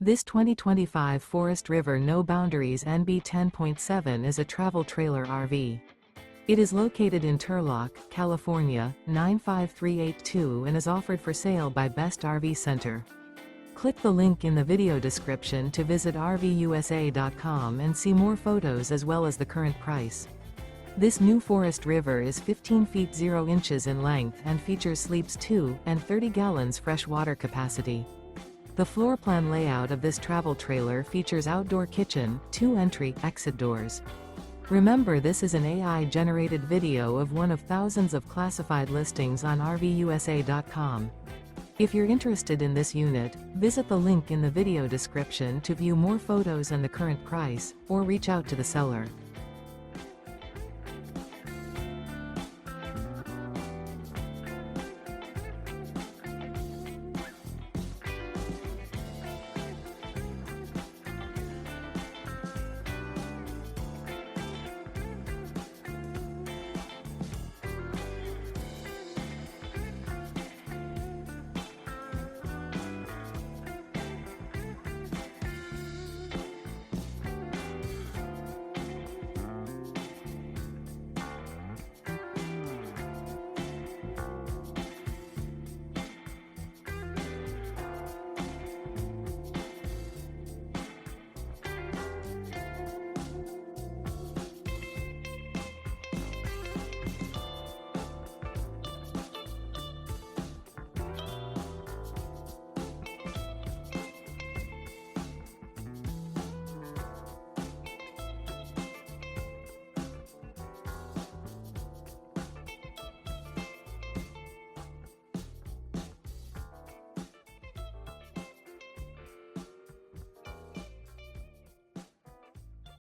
This 2025 Forest River No Boundaries NB 10.7 is a travel trailer RV. It is located in Turlock, California, 95382 and is offered for sale by Best RV Center. Click the link in the video description to visit RVUSA.com and see more photos as well as the current price. This new Forest River is 15 feet 0 inches in length and features sleeps 2 and 30 gallons fresh water capacity. The floor plan layout of this travel trailer features outdoor kitchen, 2 entry/exit doors. Remember, this is an AI-generated video of one of thousands of classified listings on RVUSA.com. If you're interested in this unit, visit the link in the video description to view more photos and the current price, or reach out to the seller.